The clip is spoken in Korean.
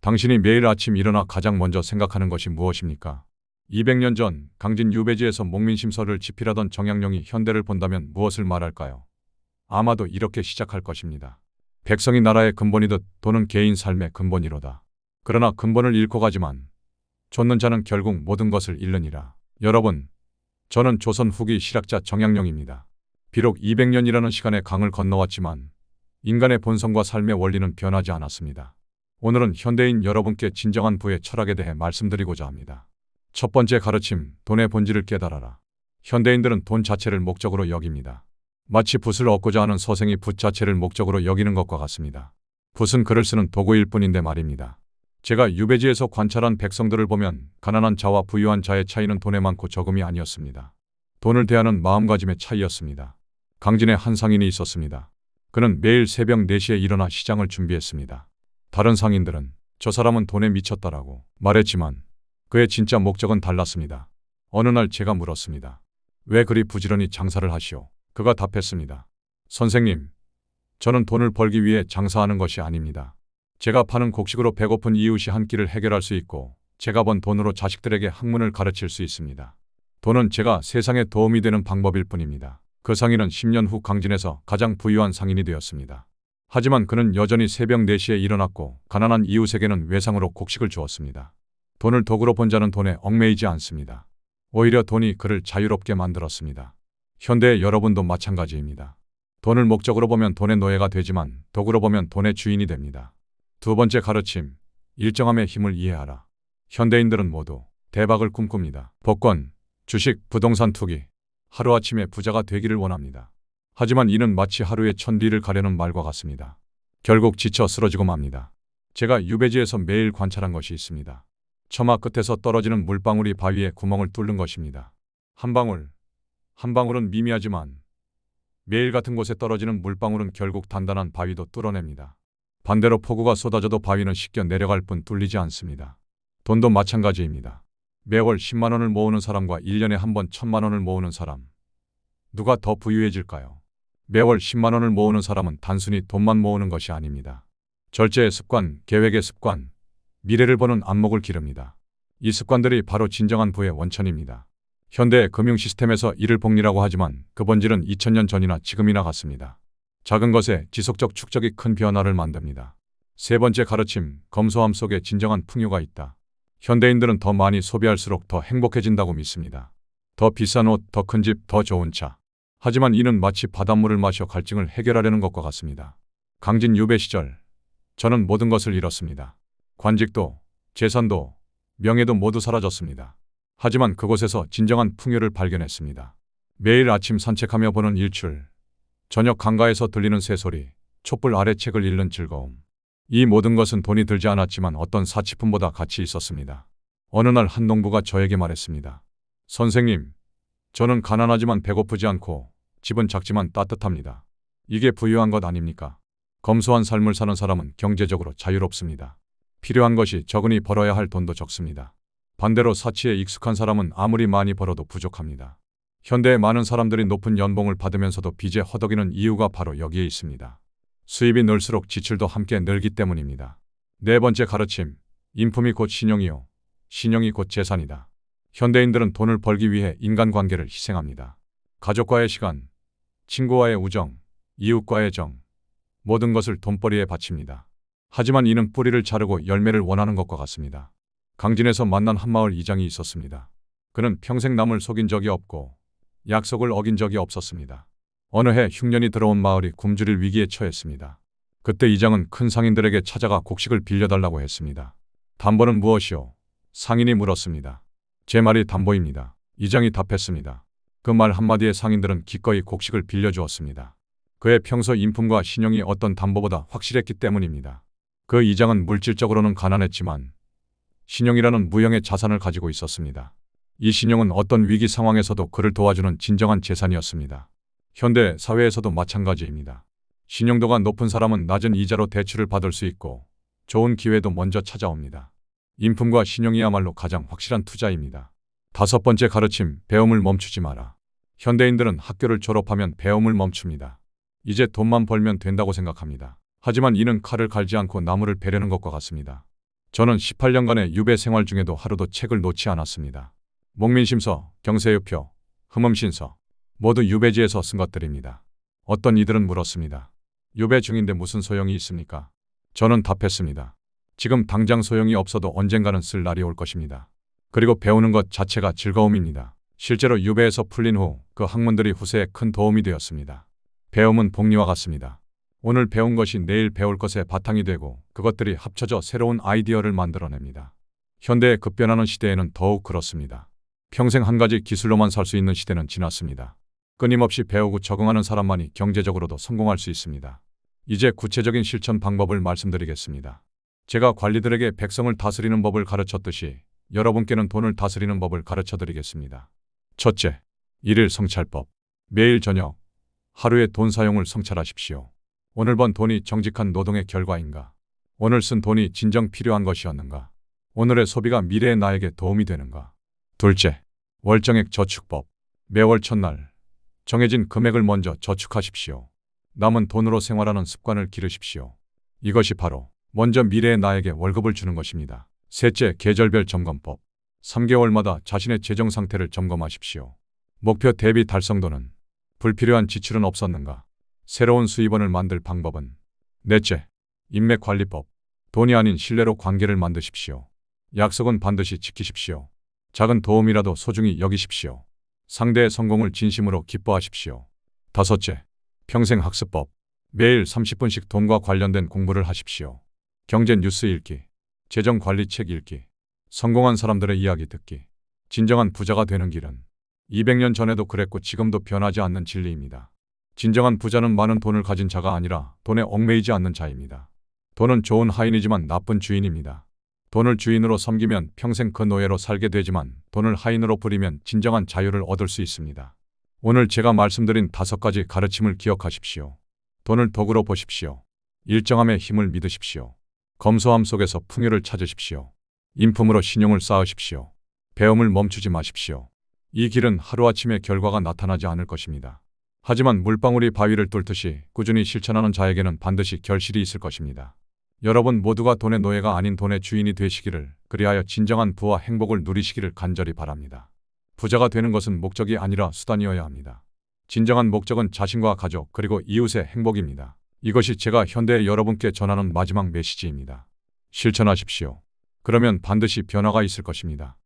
당신이 매일 아침 일어나 가장 먼저 생각하는 것이 무엇입니까? 200년 전 강진 유배지에서 목민심서를 집필하던 정약용이 현대를 본다면 무엇을 말할까요? 아마도 이렇게 시작할 것입니다. 백성이 나라의 근본이듯 돈은 개인 삶의 근본이로다. 그러나 근본을 잃고 가지만 좇는 자는 결국 모든 것을 잃느니라. 여러분, 저는 조선 후기 실학자 정약용입니다. 비록 200년이라는 시간의 강을 건너왔지만 인간의 본성과 삶의 원리는 변하지 않았습니다. 오늘은 현대인 여러분께 진정한 부의 철학에 대해 말씀드리고자 합니다. 첫 번째 가르침, 돈의 본질을 깨달아라. 현대인들은 돈 자체를 목적으로 여깁니다. 마치 붓을 얻고자 하는 서생이 붓 자체를 목적으로 여기는 것과 같습니다. 붓은 글을 쓰는 도구일 뿐인데 말입니다. 제가 유배지에서 관찰한 백성들을 보면 가난한 자와 부유한 자의 차이는 돈의 많고 적음이 아니었습니다. 돈을 대하는 마음가짐의 차이였습니다. 강진에 한 상인이 있었습니다. 그는 매일 새벽 4시에 일어나 시장을 준비했습니다. 다른 상인들은 저 사람은 돈에 미쳤다라고 말했지만 그의 진짜 목적은 달랐습니다. 어느 날 제가 물었습니다. 왜 그리 부지런히 장사를 하시오? 그가 답했습니다. 선생님, 저는 돈을 벌기 위해 장사하는 것이 아닙니다. 제가 파는 곡식으로 배고픈 이웃이 한 끼를 해결할 수 있고 제가 번 돈으로 자식들에게 학문을 가르칠 수 있습니다. 돈은 제가 세상에 도움이 되는 방법일 뿐입니다. 그 상인은 10년 후 강진에서 가장 부유한 상인이 되었습니다. 하지만 그는 여전히 새벽 4시에 일어났고 가난한 이웃에게는 외상으로 곡식을 주었습니다. 돈을 도구로 본 자는 돈에 얽매이지 않습니다. 오히려 돈이 그를 자유롭게 만들었습니다. 현대의 여러분도 마찬가지입니다. 돈을 목적으로 보면 돈의 노예가 되지만 도구로 보면 돈의 주인이 됩니다. 두 번째 가르침, 일정함의 힘을 이해하라. 현대인들은 모두 대박을 꿈꿉니다. 복권, 주식, 부동산 투기, 하루아침에 부자가 되기를 원합니다. 하지만 이는 마치 하루의 천리를 가려는 말과 같습니다. 결국 지쳐 쓰러지고 맙니다. 제가 유배지에서 매일 관찰한 것이 있습니다. 처마 끝에서 떨어지는 물방울이 바위에 구멍을 뚫는 것입니다. 한 방울, 한 방울은 미미하지만 매일 같은 곳에 떨어지는 물방울은 결국 단단한 바위도 뚫어냅니다. 반대로 폭우가 쏟아져도 바위는 씻겨 내려갈 뿐 뚫리지 않습니다. 돈도 마찬가지입니다. 매월 10만 원을 모으는 사람과 1년에 한 번 1000만 원을 모으는 사람, 누가 더 부유해질까요? 매월 10만 원을 모으는 사람은 단순히 돈만 모으는 것이 아닙니다. 절제의 습관, 계획의 습관, 미래를 보는 안목을 기릅니다. 이 습관들이 바로 진정한 부의 원천입니다. 현대의 금융 시스템에서 이를 복리라고 하지만 그 본질은 2000년 전이나 지금이나 같습니다. 작은 것에 지속적 축적이 큰 변화를 만듭니다. 세 번째 가르침, 검소함 속에 진정한 풍요가 있다. 현대인들은 더 많이 소비할수록 더 행복해진다고 믿습니다. 더 비싼 옷, 더 큰 집, 더 좋은 차. 하지만 이는 마치 바닷물을 마셔 갈증을 해결하려는 것과 같습니다. 강진 유배 시절, 저는 모든 것을 잃었습니다. 관직도, 재산도, 명예도 모두 사라졌습니다. 하지만 그곳에서 진정한 풍요를 발견했습니다. 매일 아침 산책하며 보는 일출, 저녁 강가에서 들리는 새소리, 촛불 아래 책을 읽는 즐거움. 이 모든 것은 돈이 들지 않았지만 어떤 사치품보다 가치 있었습니다. 어느 날 한 농부가 저에게 말했습니다. 선생님, 저는 가난하지만 배고프지 않고 집은 작지만 따뜻합니다. 이게 부유한 것 아닙니까? 검소한 삶을 사는 사람은 경제적으로 자유롭습니다. 필요한 것이 적으니 벌어야 할 돈도 적습니다. 반대로 사치에 익숙한 사람은 아무리 많이 벌어도 부족합니다. 현대의 많은 사람들이 높은 연봉을 받으면서도 빚에 허덕이는 이유가 바로 여기에 있습니다. 수입이 늘수록 지출도 함께 늘기 때문입니다. 네 번째 가르침, 인품이 곧 신용이요, 신용이 곧 재산이다. 현대인들은 돈을 벌기 위해 인간관계를 희생합니다. 가족과의 시간, 친구와의 우정, 이웃과의 정, 모든 것을 돈벌이에 바칩니다. 하지만 이는 뿌리를 자르고 열매를 원하는 것과 같습니다. 강진에서 만난 한마을 이장이 있었습니다. 그는 평생 남을 속인 적이 없고 약속을 어긴 적이 없었습니다. 어느 해 흉년이 들어온 마을이 굶주릴 위기에 처했습니다. 그때 이장은 큰 상인들에게 찾아가 곡식을 빌려달라고 했습니다. 담보는 무엇이오? 상인이 물었습니다. 제 말이 담보입니다. 이장이 답했습니다. 그 말 한마디에 상인들은 기꺼이 곡식을 빌려주었습니다. 그의 평소 인품과 신용이 어떤 담보보다 확실했기 때문입니다. 그 이장은 물질적으로는 가난했지만 신용이라는 무형의 자산을 가지고 있었습니다. 이 신용은 어떤 위기 상황에서도 그를 도와주는 진정한 재산이었습니다. 현대 사회에서도 마찬가지입니다. 신용도가 높은 사람은 낮은 이자로 대출을 받을 수 있고 좋은 기회도 먼저 찾아옵니다. 인품과 신용이야말로 가장 확실한 투자입니다. 다섯 번째 가르침, 배움을 멈추지 마라. 현대인들은 학교를 졸업하면 배움을 멈춥니다. 이제 돈만 벌면 된다고 생각합니다. 하지만 이는 칼을 갈지 않고 나무를 베려는 것과 같습니다. 저는 18년간의 유배 생활 중에도 하루도 책을 놓지 않았습니다. 목민심서, 경세유표, 흠음신서 모두 유배지에서 쓴 것들입니다. 어떤 이들은 물었습니다. 유배 중인데 무슨 소용이 있습니까? 저는 답했습니다. 지금 당장 소용이 없어도 언젠가는 쓸 날이 올 것입니다. 그리고 배우는 것 자체가 즐거움입니다. 실제로 유배에서 풀린 후 그 학문들이 후세에 큰 도움이 되었습니다. 배움은 복리와 같습니다. 오늘 배운 것이 내일 배울 것의 바탕이 되고 그것들이 합쳐져 새로운 아이디어를 만들어냅니다. 현대의 급변하는 시대에는 더욱 그렇습니다. 평생 한 가지 기술로만 살 수 있는 시대는 지났습니다. 끊임없이 배우고 적응하는 사람만이 경제적으로도 성공할 수 있습니다. 이제 구체적인 실천 방법을 말씀드리겠습니다. 제가 관리들에게 백성을 다스리는 법을 가르쳤듯이 여러분께는 돈을 다스리는 법을 가르쳐 드리겠습니다. 첫째, 일일 성찰법. 매일 저녁, 하루의 돈 사용을 성찰하십시오. 오늘 번 돈이 정직한 노동의 결과인가? 오늘 쓴 돈이 진정 필요한 것이었는가? 오늘의 소비가 미래의 나에게 도움이 되는가? 둘째, 월정액 저축법. 매월 첫날, 정해진 금액을 먼저 저축하십시오. 남은 돈으로 생활하는 습관을 기르십시오. 이것이 바로 먼저 미래의 나에게 월급을 주는 것입니다. 셋째, 계절별 점검법. 3개월마다 자신의 재정 상태를 점검하십시오. 목표 대비 달성도는? 불필요한 지출은 없었는가? 새로운 수입원을 만들 방법은? 넷째, 인맥관리법. 돈이 아닌 신뢰로 관계를 만드십시오. 약속은 반드시 지키십시오. 작은 도움이라도 소중히 여기십시오. 상대의 성공을 진심으로 기뻐하십시오. 다섯째, 평생학습법. 매일 30분씩 돈과 관련된 공부를 하십시오. 경제 뉴스 읽기, 재정관리 책 읽기, 성공한 사람들의 이야기 듣기. 진정한 부자가 되는 길은 200년 전에도 그랬고 지금도 변하지 않는 진리입니다. 진정한 부자는 많은 돈을 가진 자가 아니라 돈에 얽매이지 않는 자입니다. 돈은 좋은 하인이지만 나쁜 주인입니다. 돈을 주인으로 섬기면 평생 그 노예로 살게 되지만 돈을 하인으로 부리면 진정한 자유를 얻을 수 있습니다. 오늘 제가 말씀드린 5가지 가르침을 기억하십시오. 돈을 도구로 보십시오. 일정함의 힘을 믿으십시오. 검소함 속에서 풍요를 찾으십시오. 인품으로 신용을 쌓으십시오. 배움을 멈추지 마십시오. 이 길은 하루아침에 결과가 나타나지 않을 것입니다. 하지만 물방울이 바위를 뚫듯이 꾸준히 실천하는 자에게는 반드시 결실이 있을 것입니다. 여러분 모두가 돈의 노예가 아닌 돈의 주인이 되시기를, 그리하여 진정한 부와 행복을 누리시기를 간절히 바랍니다. 부자가 되는 것은 목적이 아니라 수단이어야 합니다. 진정한 목적은 자신과 가족 그리고 이웃의 행복입니다. 이것이 제가 현대의 여러분께 전하는 마지막 메시지입니다. 실천하십시오. 그러면 반드시 변화가 있을 것입니다.